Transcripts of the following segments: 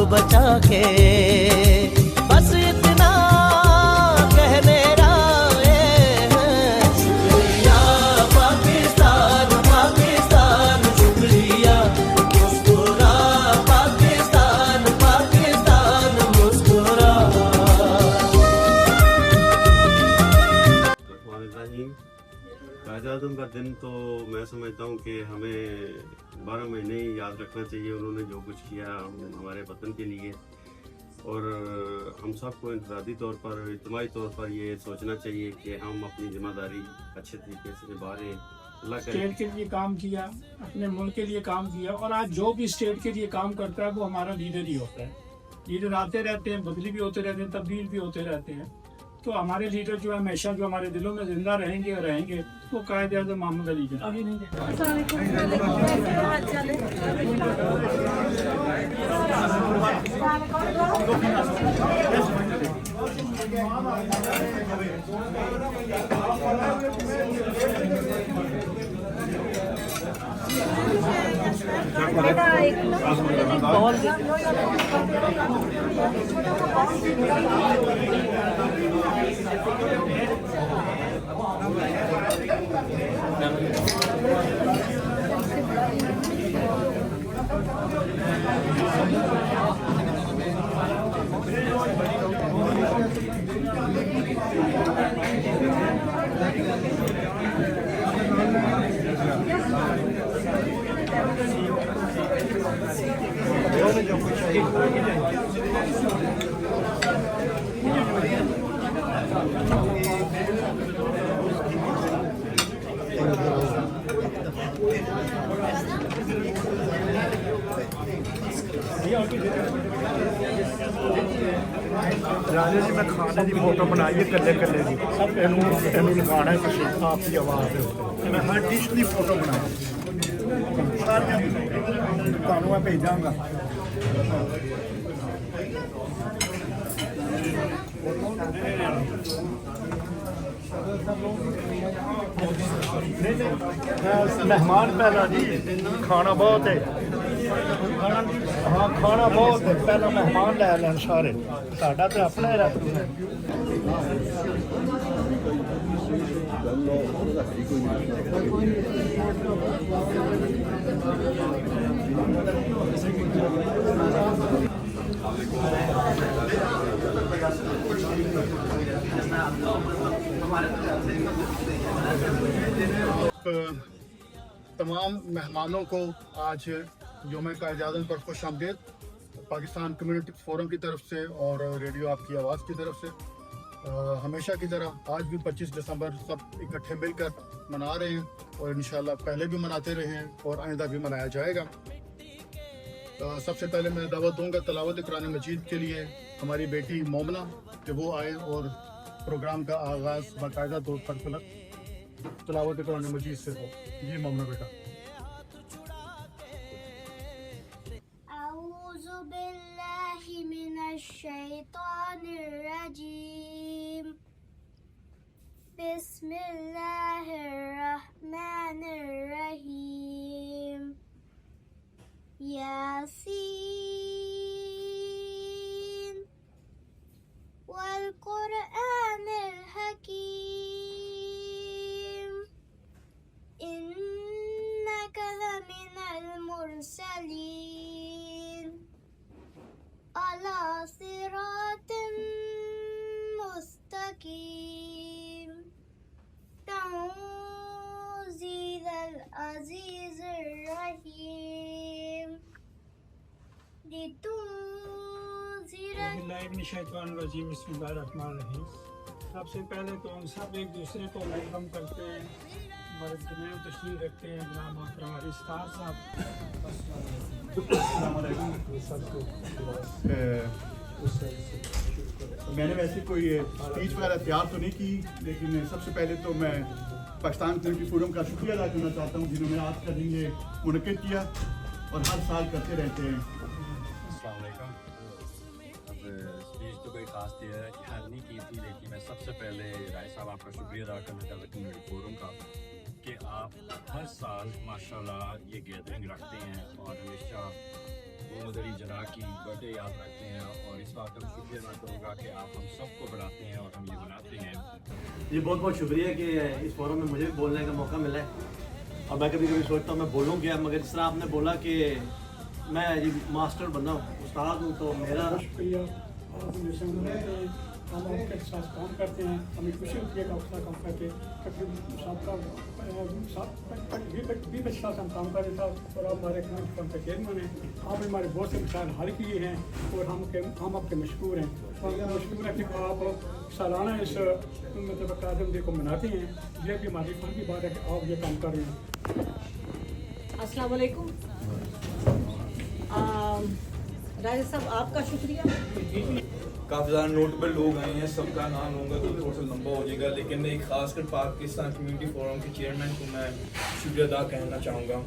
बचा के, बस इतना कहने आए हैं। शुक्रिया पाकिस्तान पाकिस्तान, शुक्रिया मुस्कुरा पाकिस्तान पाकिस्तान मुस्कुरा। कायद आज़म का दिन तो मैं समझता हूँ कि हमें 12 महीने ही याद रखना चाहिए। उन्होंने जो कुछ किया हमारे वतन के लिए, और हम सबको इंफरादी तौर पर, इज्तिमाई तौर पर ये सोचना चाहिए कि हम अपनी जिम्मेदारी अच्छे तरीके से निभा रहे हैं। अल्लाह करे। स्टेट के लिए काम किया, अपने मुल्क के लिए काम किया, और आज जो भी स्टेट के लिए काम करता है वो हमारा लीडर ही होता है। लीडर आते रहते हैं, बदली भी होते रहते हैं, तब्दील भी होते रहते हैं। तो हमारे लीडर जो है हमेशा जो हमारे दिलों में जिंदा रहेंगे और रहेंगे, वो कायद आज़म मोहम्मद अली जिन्ना। राजे जी मैं खाने की फोटो बनाई है कल्ले कल्ले की, इनू लगाना है कुछ आपकी आवाज़ है। मैं हर डिश की फोटो बनाई, ਤੁਹਾਨੂੰ मैं भेजांगा। मेहमान पहला जी, खाना बहुत है। हाँ खाना बहुत है, पहला मेहमान लै लैन सारे, साडा तो अपना ही रख है। तमाम मेहमानों को आज यौम कायद आज़म पर खुश आमदीद पाकिस्तान कम्युनिटी फोरम की तरफ से और रेडियो आपकी आवाज़ की तरफ से। हमेशा की तरह आज भी 25 दिसंबर सब इकट्ठे मिलकर मना रहे हैं, और इंशाल्लाह पहले भी मनाते रहे हैं और आइंदा भी मनाया जाएगा। सबसे पहले मैं दावत दूंगा तलावत कुरान मजीद के लिए हमारी बेटी मोमना कि वो आए और प्रोग्राम का आगाज़ बाकायदा तौर पर तलावत कुरान मजीद से हो। जी मोमना बेटा। अऊज़ु बिल्लाहि मिनश शैतानिर रजीम, बिस्मिल्लाहिर रहमानिर रहीम, यासीन वल कुरआनिल हकीम, इन्नका लमिनल मुरसलीन अला सिरातिन मुस्तकीम, तंज़ीलल अज़ीज़िर रहीम, बिस्मिल्लाहिर्रहमानिर्रहीम। बिस्मिल्लाहिर्रहमानिर्रहीम। सबसे पहले तो हम सब एक दूसरे को वेलकम करते हैं, हमारे में तशरीफ रखते हैं जनाब हमारे स्टार साहब। मैंने वैसे कोई स्पीच वगैरह तैयार तो नहीं की, लेकिन सबसे पहले तो मैं पाकिस्तान कम्युनिटी फोरम का शुक्रिया अदा करना चाहता हूँ जिन्होंने आज का दिन ये मुनक़िद किया और हर साल करते रहते हैं। अस्सलाम वालेकुम। अब स्पीच तो कोई खास तैयार नहीं की थी, लेकिन मैं सबसे पहले राय साहब आपका शुक्रिया अदा करना चाहता हूँ कम्युनिटी फोरम का कि आप हर साल माशाल्लाह ये गैदरिंग रखते हैं और हमेशा मोहम्मद अली जना की बर्थडे याद रखते हैं और इस बात का मैं शुक्रिया अदा करूँगा कि आप हम सबको बढ़ाते हैं और हम ये बनाते हैं। जी बहुत बहुत शुक्रिया कि इस फोरम में मुझे भी बोलने का मौका मिला है। और मैं कभी कभी सोचता हूँ मैं बोलूँ क्या, मगर जिस तरह आपने बोला कि मैं जी मास्टर बना हूँ, उस्ताद हूँ, तो मेरा शुक्रिया। और हमेशा हम आपके साथ काम करते हैं, हमें खुशी होती है कि आपके साथ काम करके भी बच्चे साथ हम काम कर रहे थे और आप हमारे फर्म के चेयरमैन हैं। आपने हमारे बहुत से मसाइल हल किए हैं और हम आपके मशहूर हैं। और मशहूर है कि आप सालाना इस मतलब आज़म डे को मनाते हैं। ये भी हमारी फर्म की बात है कि आप ये काम कर रहे हैं। अस्सलाम वालेकुम। राजा साहब आपका शुक्रिया। काफ़ी ज़्यादा नोटेबल लोग आए हैं, सबका नाम लूँगा तो थोड़ा सा लंबा हो जाएगा, लेकिन एक खासकर पाकिस्तान कम्युनिटी फोरम के चेयरमैन को मैं शुक्रिया अदा कहना चाहूँगा।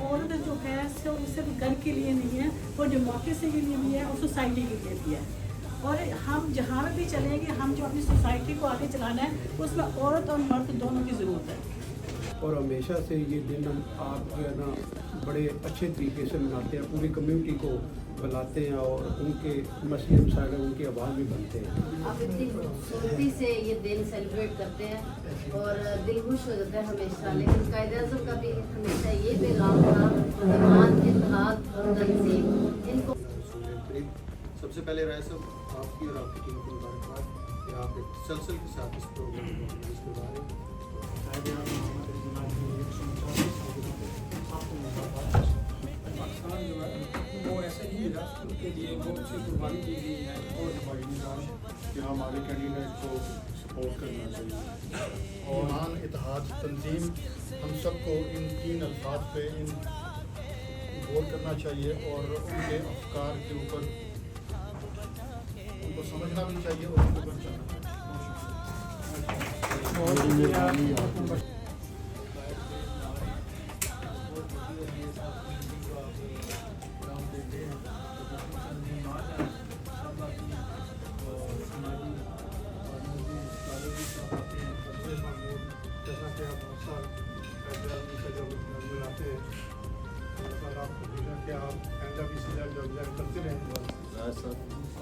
औरत जो है सिर्फ घर के लिए नहीं है, वो डेमोक्रेसी के लिए भी है और सोसाइटी के लिए भी है। और हम जहाँ भी चलेंगे, हम जो अपनी सोसाइटी को आगे चलाना है उसमें औरत और मर्द दोनों की ज़रूरत है। और हमेशा से ये दिन हम आप जो है ना बड़े अच्छे तरीके से मनाते हैं, पूरी कम्युनिटी को बुलाते हैं और उनके मसले मसाइल उनकी आवाज़ भी बनते हैं। आप इतनी खूबसूरती से ये दिन सेलिब्रेट करते हैं और दिल खुश हो जाता है हमेशा। लेकिन कायद-ए-आज़म का भी हमेशा ये पैगाम था, ईमान, इत्तेहाद और तंजीम इनको। सबसे पहले राय साहब आपकी और आपकी टीम को मुबारकबाद कि आप एक तसलसल के साथ इस प्रोग्राम को ऑर्गेनाइज करवा रहे हैं। पाकिस्तान जो है वो ऐसे ही मिला उसके लिए बहुत सी कुर्बानी दी गई है और हमारी निगाह कि हमारे कैंडिडेट को सपोर्ट करना चाहिए। और ईमान, इत्तेहाद, तंजीम, हम सबको इन तीन अल्फाज पे गौर करना चाहिए और उनके अफकार के ऊपर उनको समझना भी चाहिए और उनके ऊपर चलना चाहिए।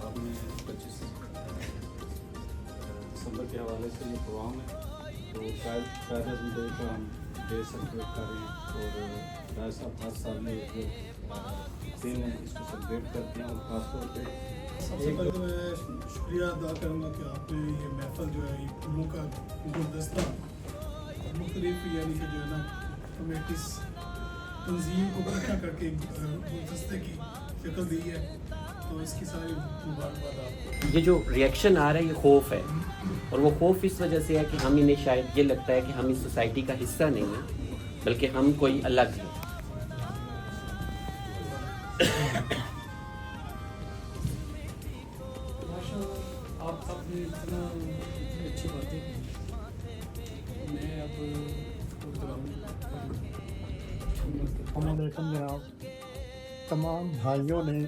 आपने 25 दिसंबर के हवाले से ये प्रोग्राम है, तो कायद-ए-आज़म डे का हम डे सेलिब्रेट कर रहे हैं और राय साहब हर साल में जो दिन है इसको सेलिब्रेट करते हैं। और ख़ासतौर पर सबसे पहले तो मैं शुक्रिया अदा करूँगा कि आपने ये महफल जो है फूलों का गुलदस्ता मुख्तलिफ यानी कि जो है ना कमेटीज तंजीम को इकट्ठा करके गुलदस्ते की शक्ल दी है, तो इसकी सारी मुबारकबाद आपको। ये जो रिएक्शन आ रहा है ये खौफ है, और वो खौफ इस वजह से है कि हम इन्हें शायद ये लगता है कि हम इस सोसाइटी का हिस्सा नहीं हैं, बल्कि हम कोई अलग हैं। आप सबने इतना अच्छी बातें की। मैं अब जनाब, तमाम भाइयों ने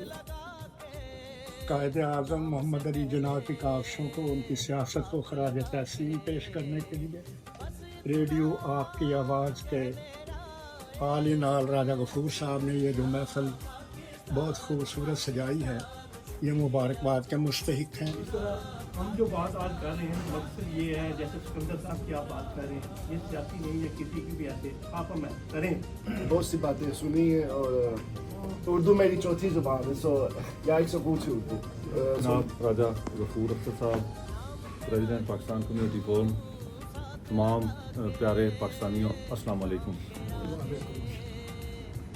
कायद-ए-आज़म मोहम्मद अली जना की काविशों को, उनकी सियासत को खराज तहसीन पेश करने के लिए रेडियो आपकी आवाज़ के आली नाल राजा गफूर साहब ने ये जो महफल बहुत खूबसूरत सजाई है, ये मुबारकबाद के मुस्तहिक हैं। हम जो बात आज कर रहे हैं मकसद ये है, जैसे सिकंदर साहब की आप बात कर रहे हैं, ये सियासी नहीं है, किसी की भी ऐसे आप हम करें। बहुत सी बातें सुनी है और उर्दू मेरी चौथी ज़ुबान है, सो या एक सकून से उर्दू। जनाब राजा गफूर अख्तर साहब, प्रेसिडेंट पाकिस्तान कम्युनिटी फोरम, तमाम प्यारे पाकिस्तानियों, अस्सलाम वालेकुम।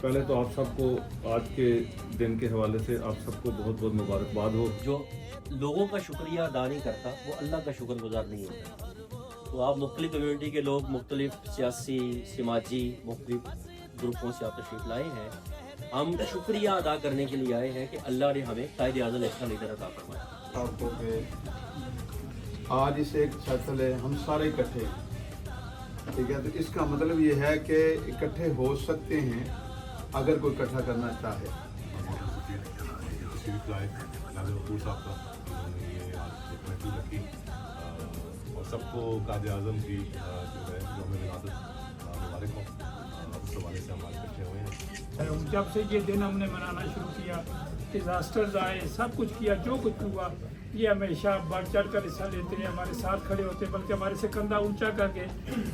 पहले तो आप सबको आज के दिन के हवाले से आप सबको बहुत बहुत मुबारकबाद हो। जो लोगों का शुक्रिया अदा नहीं करता वो अल्लाह का शुक्रगुजार नहीं होता। तो आप मुख्तलिफ कम्युनिटी के लोग, मुख्तलिफ सियासी, समाजी मुख्तलिफ ग्रुपों से आप तशरीफ लाए हैं। हम शुक्रिया अदा करने के लिए आए हैं कि अल्लाह ने हमें कायद-ए-आज़म अच्छा लीडर अता फरमाया। आपको कि आज इस एक छत है, हम सारे इकट्ठे, ठीक है, तो इसका मतलब ये है कि इकट्ठे हो सकते हैं अगर कोई इकट्ठा करना चाहे। और सबको कायद-ए-आज़म की जो है यौम विलादत मुबारक हो। उस हवाले से हम आज इकट्ठे हुए हैं। जब से ये दिन हमने मनाना शुरू किया, डिजास्टर्स आए, सब कुछ किया, जो कुछ हुआ, ये हमेशा बढ़ चढ़ कर हिस्सा लेते हैं, हमारे साथ खड़े होते हैं, बल्कि हमारे से कंधा ऊंचा करके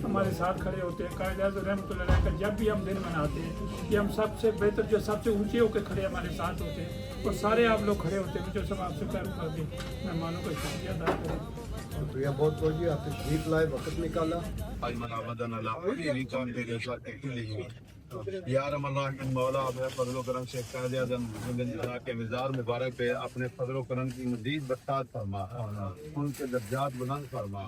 हमारे साथ खड़े होते हैं। कायद-ए-आज़म रहमतुल्लाह अलैह का जब भी हम दिन मनाते हैं कि हम सबसे बेहतर जो सबसे ऊंचे होकर खड़े हमारे साथ होते हैं और सारे आप लोग खड़े होते हैं, जो सब आपसे पैर करके मेहमानों का शुक्रिया अदा करें। शुक्रिया बहुत बहुत जी, आप तशरीफ लाए, वक्त निकाला। आज मनावदन अल्लाह मेरी काम के जैसा एक्चुअली यार अल्लाह मौला अपने फजल करम से कायद-ए-आज़म के मिज़ार मुबारक पे अपने फजल करम की मज़ीद बरसात फरमा, उनके दर्जात बुलंद फरमा।